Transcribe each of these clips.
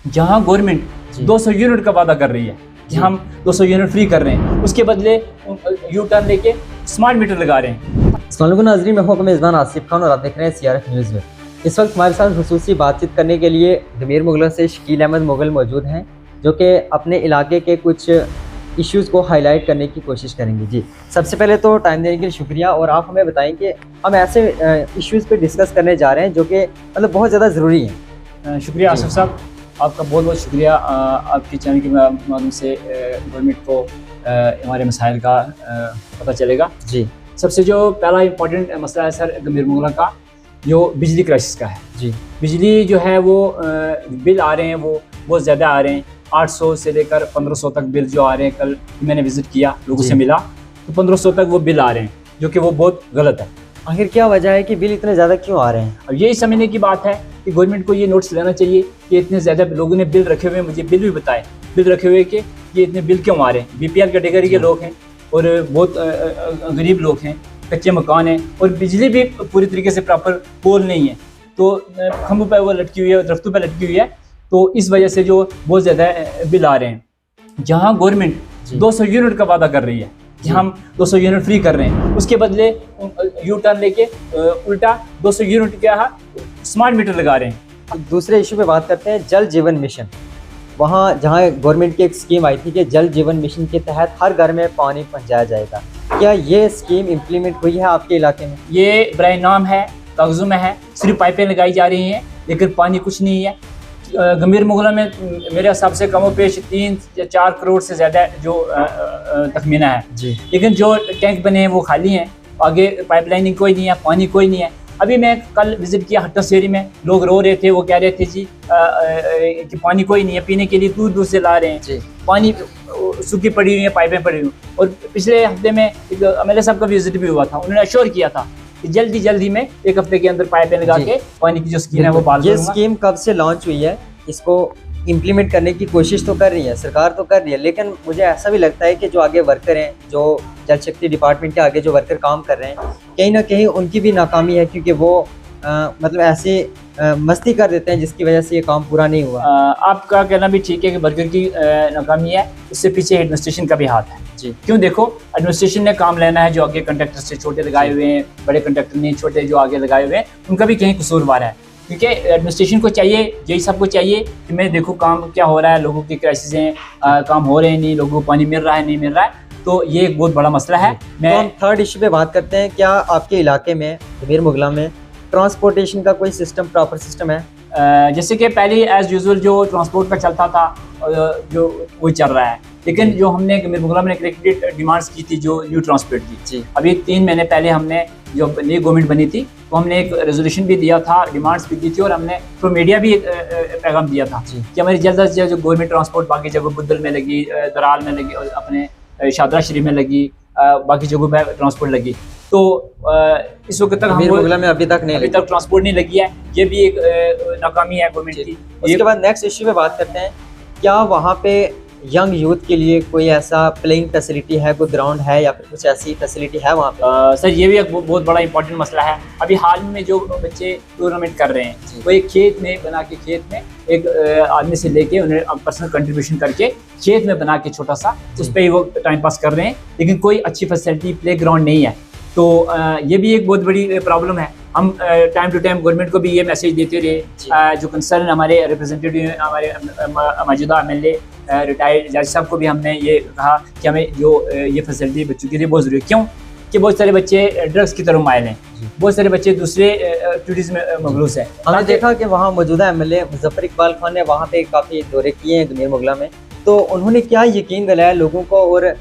जहां government 200 unit का वादा कर रही है कि हम 200 यूनिट फ्री कर रहे हैं, उसके बदले यू टर्न लेके स्मार्ट मीटर लगा रहे हैं। अस्सलाम वालेकुम नाज़रीन, मैं हूं मेज़बान आसिफ खान और आप देख रहे हैं CRF न्यूज़ में। इस वक्त हमारे साथ खुसूसी बातचीत करने के लिए गमीर मुगलों से शकील अहमद मुगल मौजूद हैं, जो कि अपने इलाके के कुछ इश्यूज़ को हाईलाइट करने की कोशिश करेंगे। जी, सबसे पहले तो टाइम देने के लिए शुक्रिया। और आप हमें बताएं कि हम ऐसे इश्यूज़ पे डिस्कस करने जा रहे हैं जो कि मतलब बहुत ज़्यादा ज़रूरी हैं। शुक्रिया आसिफ साहब, आपका बहुत बहुत शुक्रिया। आपकी चैनल के माध्यम से गवर्नमेंट को हमारे मसाइल का पता चलेगा। जी, सबसे जो पहला इम्पोर्टेंट मसला है सर गमीर मुगला का, जो बिजली क्राइसिस का है। जी, बिजली जो है वो बिल आ रहे हैं वो बहुत ज़्यादा आ रहे हैं। 800 से लेकर 1500 तक बिल जो आ रहे हैं। कल मैंने विज़िट किया, लोगों से मिला, तो 1500 तक वो बिल आ रहे हैं, जो कि वो बहुत गलत है। आखिर क्या वजह है कि बिल इतने ज़्यादा क्यों आ रहे हैं? अब यही समझने की बात है कि गवर्नमेंट को ये नोट्स लेना चाहिए कि इतने ज़्यादा लोगों ने बिल रखे हुए हैं। मुझे बिल भी बताए, बिल रखे हुए कि ये इतने बिल क्यों आ रहे हैं। BPL कैटेगरी के लोग हैं और बहुत गरीब लोग हैं, कच्चे मकान हैं, और बिजली भी पूरी तरीके से प्रॉपर पोल नहीं है, तो खंभों पर वो लटकी हुई है, दरख्तों पर लटकी हुई है, तो इस वजह से जो बहुत ज़्यादा बिल आ रहे हैं। जहाँ गवर्नमेंट 200 यूनिट का वादा कर रही है कि हम 200 यूनिट फ्री कर रहे हैं, उसके बदले यू टर्न लेके उल्टा 200 यूनिट क्या स्मार्ट मीटर लगा रहे हैं। अब दूसरे इशू पे बात करते हैं, जल जीवन मिशन। वहाँ जहाँ गवर्नमेंट की एक स्कीम आई थी कि जल जीवन मिशन के तहत हर घर में पानी पहुँचाया जाएगा, क्या ये स्कीम इम्प्लीमेंट हुई है आपके इलाके में? ये बराए नाम है, कागजों में है, सिर्फ पाइपें लगाई जा रही हैं, लेकिन पानी कुछ नहीं है। गमीर मुगला में मेरे हिसाब से कमो पेश 3 या 4 करोड़ से ज़्यादा जो तखमीना है जी, लेकिन जो टैंक बने हैं वो खाली हैं, आगे पाइपलाइनिंग कोई नहीं है, पानी कोई नहीं है। अभी मैं कल विज़िट किया हट्टा शेरी में, लोग रो रहे थे, वो कह रहे थे जी कि पानी कोई नहीं है, पीने के लिए दूर दूर से ला रहे हैं जी, पानी, सूखी पड़ी हुई है, पाइपें पड़ी हुई। और पिछले हफ्ते में एक MLA साहब का विजिट भी हुआ था, उन्होंने अश्योर किया था कि जल्दी में 1 हफ्ते के अंदर पाइपें लगा के पानी की जो स्कीम है वो बहाल ये करूंगा। स्कीम कब से लॉन्च हुई है? इसको इम्प्लीमेंट करने की कोशिश तो कर रही है सरकार, तो कर रही है, लेकिन मुझे ऐसा भी लगता है कि जो आगे वर्कर हैं, जो जल शक्ति डिपार्टमेंट के आगे जो वर्कर काम कर रहे हैं, कहीं ना कहीं उनकी भी नाकामी है, क्योंकि वो मतलब ऐसे मस्ती कर देते हैं जिसकी वजह से ये काम पूरा नहीं हुआ। आपका कहना भी ठीक है कि वर्कर की नाकामी है, उससे पीछे एडमिनिस्ट्रेशन का भी हाथ है। जी, क्यों? देखो, एडमिनिस्ट्रेशन ने काम लेना है, जो आगे कंट्रैक्टर से छोटे लगाए हुए हैं, बड़े कंट्रैक्टर नहीं, छोटे जो आगे लगाए हुए हैं, उनका भी कहीं कसूरवार है। क्योंकि एडमिनिस्ट्रेशन को चाहिए, यही सबको चाहिए कि मैं देखूँ काम क्या हो रहा है, लोगों की क्राइसिस हैं, काम हो रहे हैं नहीं, लोगों को पानी मिल रहा है नहीं मिल रहा है, तो ये एक बहुत बड़ा मसला है। तो हम थर्ड इशू पे बात करते हैं। क्या आपके इलाके में गमीर मुगला में ट्रांसपोर्टेशन का कोई सिस्टम, प्रॉपर सिस्टम है? जैसे कि पहले एज यूजुअल जो ट्रांसपोर्ट का चलता था, जो वही चल रहा है, लेकिन जो हमने गमीर मुगला में क्रिकेट डिमांड्स की थी, जो न्यू ट्रांसपोर्ट की, जी, अभी 3 महीने पहले हमने, जो नई गवर्नमेंट बनी थी, तो हमने एक रेजोल्यूशन भी दिया था, डिमांड्स भी दी थी, और हमने थ्रू मीडिया भी एक पैगाम दिया था कि हमारी जल्द से जल्द जो गवर्नमेंट ट्रांसपोर्ट बाकी जगह बुद्धल में लगी, दराल में लगी, और अपने शादरा शरीफ में लगी, बाकी जगहों पर ट्रांसपोर्ट लगी, तो इस वक्त तक गमीर मुगला में अभी तक ट्रांसपोर्ट नहीं लगी है। ये भी एक नाकामी है गवर्नमेंट की। उसके बाद नेक्स्ट इश्यू पे बात करते हैं। क्या वहाँ पे यंग यूथ के लिए कोई ऐसा प्लेइंग फैसिलिटी है, कोई ग्राउंड है या फिर कुछ ऐसी फैसिलिटी है वहाँ पे? सर, ये भी एक बहुत बड़ा इंपॉर्टेंट मसला है। अभी हाल में जो बच्चे टूर्नामेंट कर रहे हैं, वो एक खेत में बना के, खेत में एक आदमी से लेके उन्हें पर्सनल कंट्रीब्यूशन करके खेत में बना के छोटा सा, उस पर ही वो टाइम पास कर रहे हैं, लेकिन कोई अच्छी फैसिलिटी, प्ले ग्राउंड नहीं है। तो ये भी एक बहुत बड़ी प्रॉब्लम है। हम टाइम टू टाइम गवर्नमेंट को भी ये मैसेज देते रहे, जो कंसर्न हमारे रिप्रेजेंटेटिव, हमारे मौजूदा MLA रिटायर्ड जज साहब को भी हमने ये कहा कि हमें जो ये फैसिलिटी बच्चों के लिए बहुत ज़रूरी है। क्यों कि बहुत सारे बच्चे ड्रग्स की तरफ माइल हैं, बहुत सारे बच्चे दूसरे एक्टिविटीज़ में मगलूस हैं। हमने देखा कि वहाँ मौजूदा MLA मुजफ्फर इकबाल खान ने वहाँ पे काफ़ी दौरे किए हैं गमीर मुगला में, तो उन्होंने क्या यकीन दिलाया लोगों को, और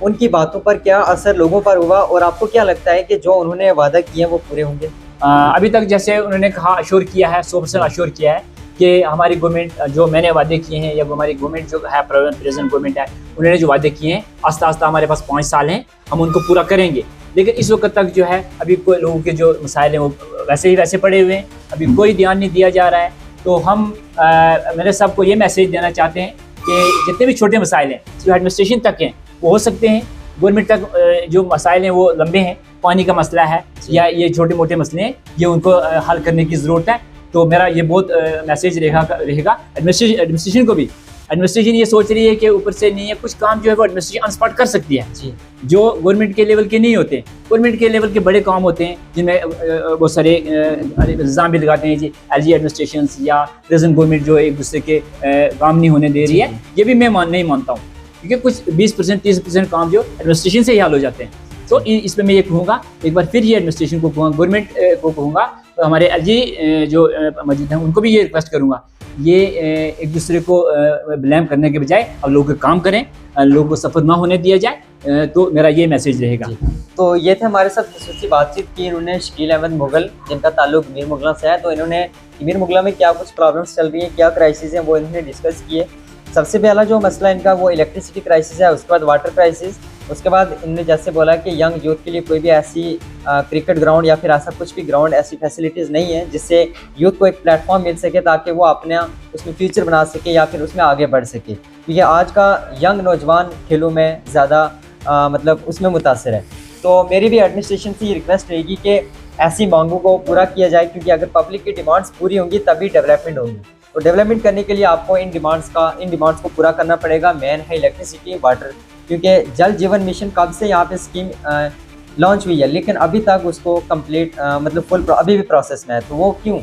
उनकी बातों पर क्या असर लोगों पर हुआ, और आपको क्या लगता है कि जो उन्होंने वादा किए वो पूरे होंगे? अभी तक जैसे उन्होंने कहा, अश्योर किया है, 100% अश्योर किया है कि हमारी गवर्नमेंट, जो मैंने वादे किए हैं, या हमारी गवर्नमेंट जो है, प्रेजेंट गवर्नमेंट है, उन्होंने जो वादे किए हैं, आस्ता आस्ता हमारे पास 5 साल हैं, हम उनको पूरा करेंगे। लेकिन इस वक्त तक जो है, अभी कोई लोगों के जो मसाइल हैं वो वैसे ही वैसे पड़े हुए हैं, अभी कोई ध्यान नहीं दिया जा रहा है। तो हम मेरे साहब को ये मैसेज देना चाहते हैं कि जितने भी छोटे मसाइल हैं, जो एडमिनिस्ट्रेशन तक हैं, वो हो सकते हैं, गवर्नमेंट तक जो मसाइल हैं वो लंबे हैं, पानी का मसला है या ये छोटे मोटे मसले हैं, ये उनको हल करने की ज़रूरत है। तो मेरा ये बहुत मैसेज रहेगा एडमिनिस्ट्रेशन को भी। एडमिनिस्ट्रेशन ये सोच रही है कि ऊपर से नहीं है, कुछ काम जो है वो एडमिनिस्ट्रेशन अनस्पॉट कर सकती है जी जो गवर्नमेंट के लेवल के नहीं होते। गवर्नमेंट के लेवल के बड़े काम होते हैं जिनमें बहुत सारे इल्ज़ाम भी लगाते हैं जी एलजी एडमिनिस्ट्रेशन या प्रेजेंट गवर्नमेंट जो एक दूसरे के काम नहीं होने दे रही है। ये भी मैं नहीं मानता हूँ, क्योंकि कुछ 20% 30% काम जो एडमिनिस्ट्रेशन से ही हल हो जाते हैं। तो इस पर मैं ये कहूँगा, एक बार फिर ये एडमिनिस्ट्रेशन को कहूँगा, गवर्नमेंट को कहूँगा, तो हमारे एलजी जो मौजूद हैं उनको भी ये रिक्वेस्ट करूँगा, ये एक दूसरे को ब्लेम करने के बजाय अब लोग काम करें, लोगों को सफ़र ना होने दिया जाए। तो मेरा ये मैसेज रहेगा। तो ये थे हमारे साथ खसूसी बातचीत की इन्होंने शकील अहमद मुगल, जिनका ताल्लुक मीर मुगला से है। तो इन्होंने मीर मुगला में क्या कुछ प्रॉब्लम्स चल रही हैं, क्या क्राइसिस हैं, वो इन्होंने डिस्कस किए। सबसे पहला जो मसला इनका वो इलेक्ट्रिसिटी क्राइसिस है, उसके बाद वाटर क्राइसिस, उसके बाद इन्होंने जैसे बोला कि यंग यूथ के लिए कोई भी ऐसी क्रिकेट ग्राउंड या फिर ऐसा कुछ भी ग्राउंड, ऐसी फैसिलिटीज़ नहीं है जिससे यूथ को एक प्लेटफॉर्म मिल सके ताकि वो अपना उसमें फ्यूचर बना सके या फिर उसमें आगे बढ़ सके, क्योंकि आज का यंग नौजवान खेलों में ज़्यादा मतलब उसमें मुतासर है। तो मेरी भी एडमिनिस्ट्रेशन से ये रिक्वेस्ट रहेगी कि ऐसी मांगों को पूरा किया जाए, क्योंकि अगर पब्लिक की डिमांड्स पूरी होंगी तभी डेवलपमेंट होगी। तो डेवलपमेंट करने के लिए आपको इन डिमांड्स को पूरा करना पड़ेगा। मेन है इलेक्ट्रिसिटी, वाटर, क्योंकि जल जीवन मिशन कब से यहाँ पे स्कीम लॉन्च हुई है, लेकिन अभी तक उसको कंप्लीट मतलब फुल अभी भी प्रोसेस में है। तो वो क्यों,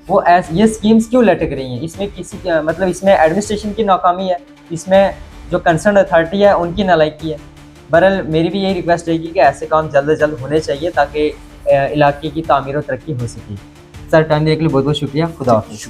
वो ये स्कीम्स क्यों लटक रही हैं? इसमें किसी मतलब इसमें एडमिनिस्ट्रेशन की नाकामी है, इसमें जो कंसर्न अथॉरिटी है उनकी नालायकी है। बहरहाल मेरी भी यही रिक्वेस्ट रहेगी कि ऐसे काम जल्द से जल्द होने चाहिए ताकि इलाके की तामीर और तरक्की हो सके। सर टाइम देने के लिए बहुत बहुत शुक्रिया। खुदा हाफिज़।